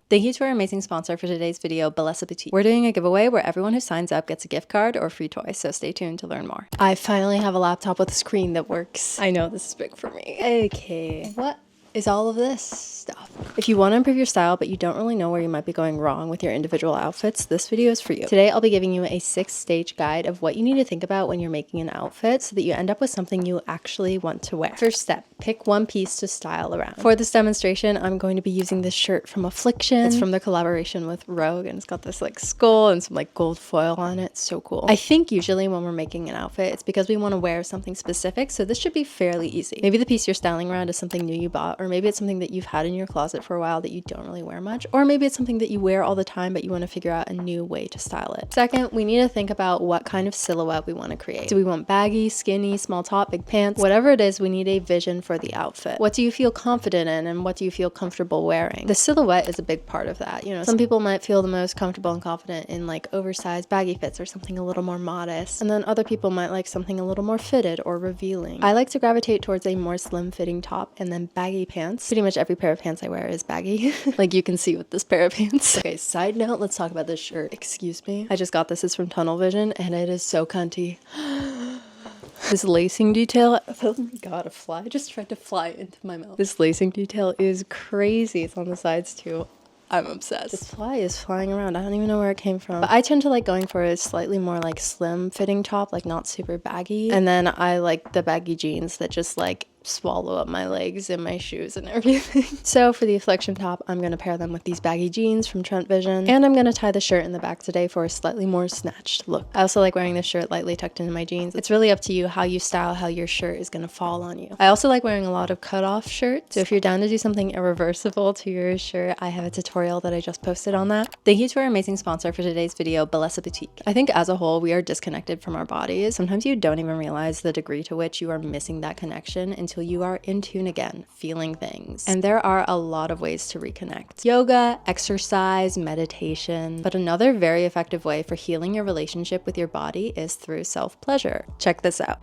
Thank you to our amazing sponsor for today's video, Bellesa Boutique. We're doing a giveaway where everyone who signs up gets a gift card or free toy, so stay tuned to learn more. I finally have a laptop with a screen that works. I know this is big for me. Okay, what is all of this stuff? If you want to improve your style, but you don't really know where you might be going wrong with your individual outfits, this video is for you. Today, I'll be giving you a 6-stage guide of what you need to think about when you're making an outfit so that you end up with something you actually want to wear. First step, pick one piece to style around. For this demonstration, I'm going to be using this shirt from Affliction. It's from their collaboration with Rogue, and it's got this like skull and some like gold foil on it. It's so cool. I think usually when we're making an outfit, it's because we want to wear something specific, so this should be fairly easy. Maybe the piece you're styling around is something new you bought, or maybe it's something that you've had in your closet for a while that you don't really wear much, or maybe it's something that you wear all the time but you want to figure out a new way to style it. Second, we need to think about what kind of silhouette we want to create. Do we want baggy, skinny, small top, big pants? Whatever it is, we need a vision for the outfit. What do you feel confident in and what do you feel comfortable wearing? The silhouette is a big part of that. You know, some people might feel the most comfortable and confident in like oversized baggy fits or something a little more modest, and then other people might like something a little more fitted or revealing. I like to gravitate towards a more slim fitting top and then baggy pants. Pretty much every pair of pants I wear is baggy. Like you can see with this pair of pants. Okay, side note, let's talk about this shirt. Excuse me. I just got this. It's from Tunnel Vision and it is so cunty. This lacing detail, oh my god, a fly just tried to fly into my mouth. This lacing detail is crazy. It's on the sides too. I'm obsessed. This fly is flying around. I don't even know where it came from. But I tend to like going for a slightly more like slim fitting top, like not super baggy. And then I like the baggy jeans that just like swallow up my legs and my shoes and everything. So for the Affliction top, I'm going to pair them with these baggy jeans from Trent Vision, and I'm going to tie the shirt in the back today for a slightly more snatched look. I also like wearing this shirt lightly tucked into my jeans. It's really up to you how you style how your shirt is going to fall on you. I also like wearing a lot of cutoff shirts, so if you're down to do something irreversible to your shirt, I have a tutorial that I just posted on that. Thank you to our amazing sponsor for today's video, Bellesa Boutique. I think as a whole, we are disconnected from our bodies. Sometimes you don't even realize the degree to which you are missing that connection until you are in tune again, feeling things. And there are a lot of ways to reconnect. Yoga, exercise, meditation. But another very effective way for healing your relationship with your body is through self-pleasure. Check this out.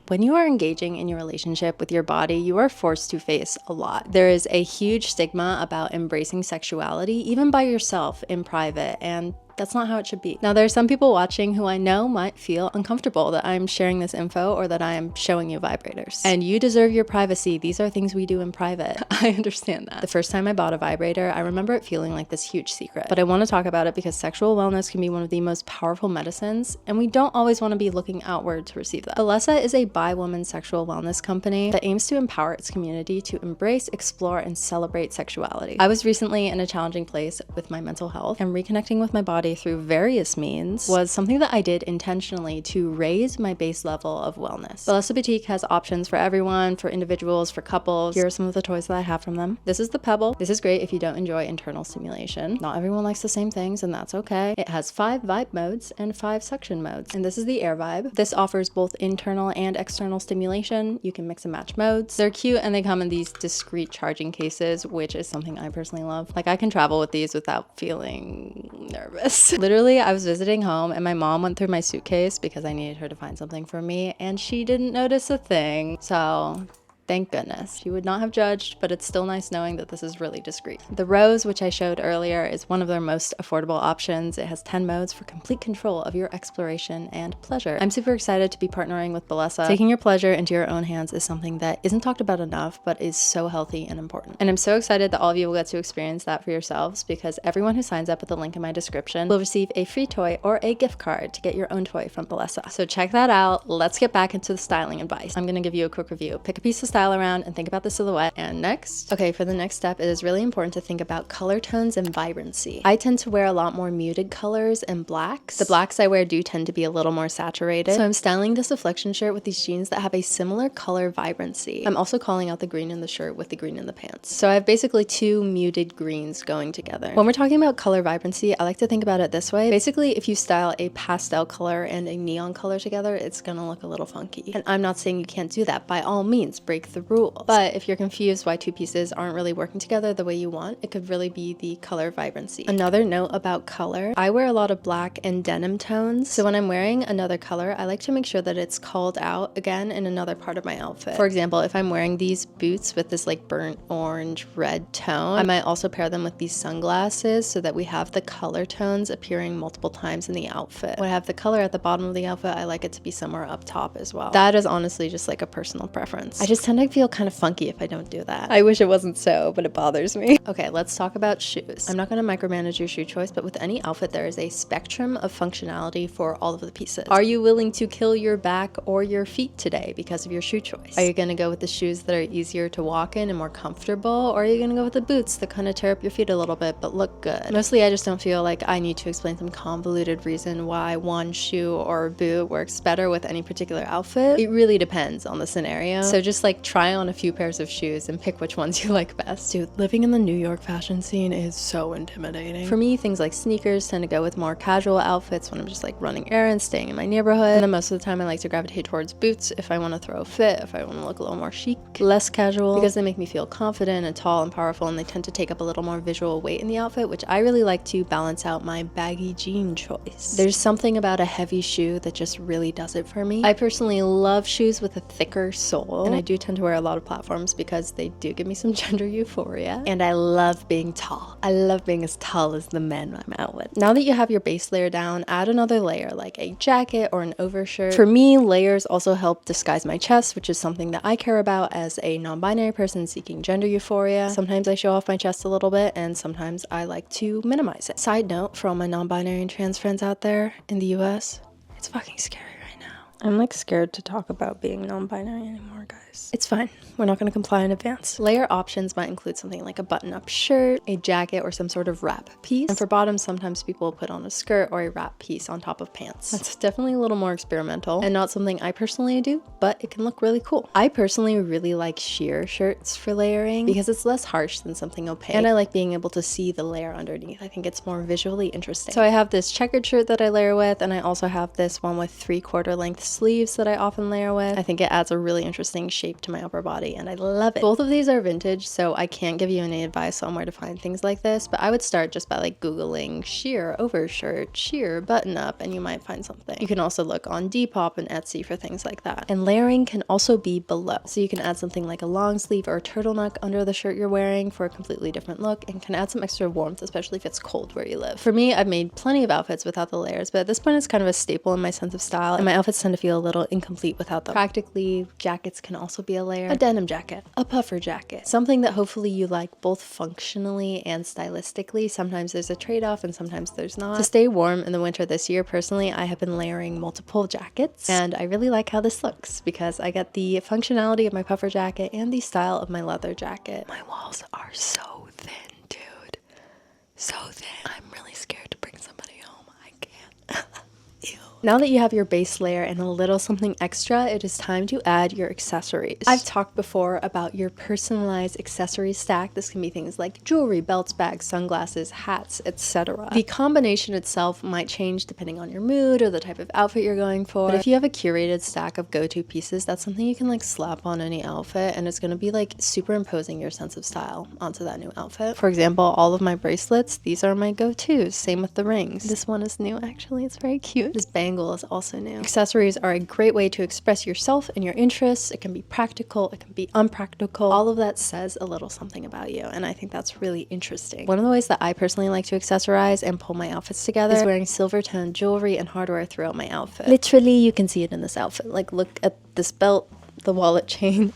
When you are engaging in your relationship with your body, you are forced to face a lot. There is a huge stigma about embracing sexuality, even by yourself in private, and that's not how it should be. Now, there are some people watching who I know might feel uncomfortable that I'm sharing this info or that I am showing you vibrators. And you deserve your privacy. These are things we do in private. I understand that. The first time I bought a vibrator, I remember it feeling like this huge secret. But I want to talk about it because sexual wellness can be one of the most powerful medicines, and we don't always want to be looking outward to receive that. Bellesa is a bi-woman sexual wellness company that aims to empower its community to embrace, explore, and celebrate sexuality. I was recently in a challenging place with my mental health, and reconnecting with my body through various means was something that I did intentionally to raise my base level of wellness. Bellesa Boutique has options for everyone, for individuals, for couples. Here are some of the toys that I have from them. This is the Pebble. This is great if you don't enjoy internal stimulation. Not everyone likes the same things, and that's okay. It has 5 vibe modes and 5 suction modes. And this is the Air Vibe. This offers both internal and external stimulation. You can mix and match modes. They're cute and they come in these discreet charging cases, which is something I personally love. Like I can travel with these without feeling nervous. Literally, I was visiting home and my mom went through my suitcase because I needed her to find something for me, and she didn't notice a thing. So thank goodness. She would not have judged, but it's still nice knowing that this is really discreet. The Rose, which I showed earlier, is one of their most affordable options. It has 10 modes for complete control of your exploration and pleasure. I'm super excited to be partnering with Bellesa. Taking your pleasure into your own hands is something that isn't talked about enough, but is so healthy and important. And I'm so excited that all of you will get to experience that for yourselves, because everyone who signs up with the link in my description will receive a free toy or a gift card to get your own toy from Bellesa. So check that out. Let's get back into the styling advice. I'm gonna give you a quick review. Pick a piece of style around and think about the silhouette. And next, okay, for the next step, it is really important to think about color tones and vibrancy. I tend to wear a lot more muted colors and blacks. The blacks I wear do tend to be a little more saturated. So I'm styling this Affliction shirt with these jeans that have a similar color vibrancy. I'm also calling out the green in the shirt with the green in the pants. So I have basically 2 muted greens going together. When we're talking about color vibrancy, I like to think about it this way. Basically, if you style a pastel color and a neon color together, it's gonna look a little funky. And I'm not saying you can't do that. By all means, break break the rules. But if you're confused why two pieces aren't really working together the way you want, it could really be the color vibrancy. Another note about color, I wear a lot of black and denim tones. So when I'm wearing another color, I like to make sure that it's called out again in another part of my outfit. For example, if I'm wearing these boots with this like burnt orange red tone, I might also pair them with these sunglasses so that we have the color tones appearing multiple times in the outfit. When I have the color at the bottom of the outfit, I like it to be somewhere up top as well. That is honestly just like a personal preference. I just tend to feel kind of funky if I don't do that. I wish it wasn't so, but it bothers me. Okay, let's talk about shoes. I'm not going to micromanage your shoe choice, but with any outfit, there is a spectrum of functionality for all of the pieces. Are you willing to kill your back or your feet today because of your shoe choice? Are you going to go with the shoes that are easier to walk in and more comfortable, or are you going to go with the boots that kind of tear up your feet a little bit but look good? Mostly, I just don't feel like I need to explain some convoluted reason why one shoe or boot works better with any particular outfit. It really depends on the scenario. So just like try on a few pairs of shoes and pick which ones you like best. Dude, living in the New York fashion scene is so intimidating. For me, things like sneakers tend to go with more casual outfits when I'm just like running errands, staying in my neighborhood. And then most of the time I like to gravitate towards boots if I want to throw a fit, if I want to look a little more chic, less casual, because they make me feel confident and tall and powerful, and they tend to take up a little more visual weight in the outfit, which I really like to balance out my baggy jean choice. There's something about a heavy shoe that just really does it for me. I personally love shoes with a thicker sole, and I do tend to wear a lot of platforms because they do give me some gender euphoria, and I love being tall. I love being as tall as the men I'm out with. Now that you have your base layer down, add another layer like a jacket or an overshirt. For me, layers also help disguise my chest, which is something that I care about as a non-binary person seeking gender euphoria. Sometimes I show off my chest a little bit, and sometimes I like to minimize it. Side note for all my non-binary and trans friends out there in the US, it's fucking scary right now. I'm like scared to talk about being non-binary anymore, guys. It's fine. We're not going to comply in advance. Layer options might include something like a button-up shirt, a jacket, or some sort of wrap piece. And for bottoms, sometimes people will put on a skirt or a wrap piece on top of pants. That's definitely a little more experimental and not something I personally do, but it can look really cool. I personally really like sheer shirts for layering because it's less harsh than something opaque, and I like being able to see the layer underneath. I think it's more visually interesting. So I have this checkered shirt that I layer with, and I also have this one with 3/4 length sleeves that I often layer with. I think it adds a really interesting shape to my upper body, and I love it. Both of these are vintage, so I can't give you any advice on where to find things like this, but I would start just by like Googling sheer overshirt, sheer button up, and you might find something. You can also look on Depop and Etsy for things like that. And layering can also be below. So you can add something like a long sleeve or a turtleneck under the shirt you're wearing for a completely different look, and can add some extra warmth, especially if it's cold where you live. For me, I've made plenty of outfits without the layers, but at this point it's kind of a staple in my sense of style, and my outfits tend to feel a little incomplete without them. Practically, jackets can also be a layer. A denim jacket, a puffer jacket, something that hopefully you like both functionally and stylistically. Sometimes there's a trade-off and sometimes there's not. To stay warm in the winter this year, personally, I have been layering multiple jackets, and I really like how this looks because I get the functionality of my puffer jacket and the style of my leather jacket. My walls are so thin, dude. So thin. I'm really scared to bring somebody home. I can't. Ew. Now that you have your base layer and a little something extra, it is time to add your accessories. I've talked before about your personalized accessory stack. This can be things like jewelry, belts, bags, sunglasses, hats, etc. The combination itself might change depending on your mood or the type of outfit you're going for. But if you have a curated stack of go-to pieces, that's something you can like slap on any outfit, and it's going to be like superimposing your sense of style onto that new outfit. For example, all of my bracelets, these are my go-tos. Same with the rings. This one is new, actually. It's very cute. This bangle is also new. Accessories are a great way to express yourself and your interests. It can be practical, it can be unpractical. All of that says a little something about you, and I think that's really interesting. One of the ways that I personally like to accessorize and pull my outfits together is wearing silver toned jewelry and hardware throughout my outfit. Literally, you can see it in this outfit. Like, look at this belt, the wallet chain,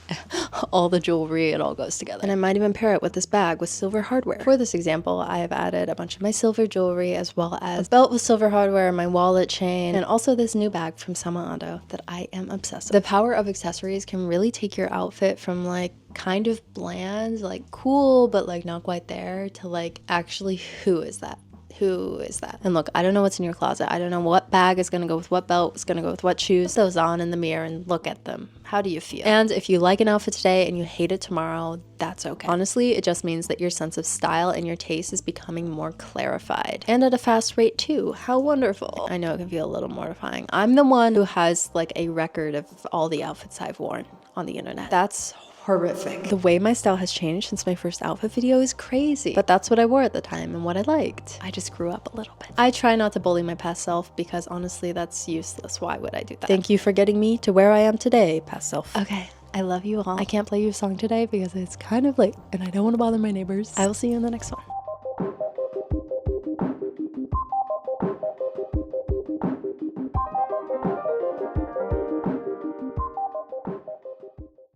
all the jewelry, it all goes together. And I might even pair it with this bag with silver hardware. For this example, I have added a bunch of my silver jewelry, as well as a belt with silver hardware, my wallet chain, and also this new bag from Ando that I am obsessed with. The power of accessories can really take your outfit from like kind of bland, like cool, but like not quite there, to like actually, who is that? Who is that? And look, I don't know what's in your closet. I don't know what bag is going to go with what belt, is going to go with what shoes. Put those on in the mirror and look at them. How do you feel? And if you like an outfit today and you hate it tomorrow, that's okay. Honestly, it just means that your sense of style and your taste is becoming more clarified. And at a fast rate too. How wonderful. I know it can feel a little mortifying. I'm the one who has like a record of all the outfits I've worn on the internet. That's horrific. The way my style has changed since my first outfit video is crazy, but that's what I wore at the time and what I liked. I just grew up a little bit. I try not to bully my past self because honestly that's useless. Why would I do that? Thank you for getting me to where I am today, past self. Okay, I love you all. I can't play you a song today because it's kind of late and I don't want to bother my neighbors. I will see you in the next one.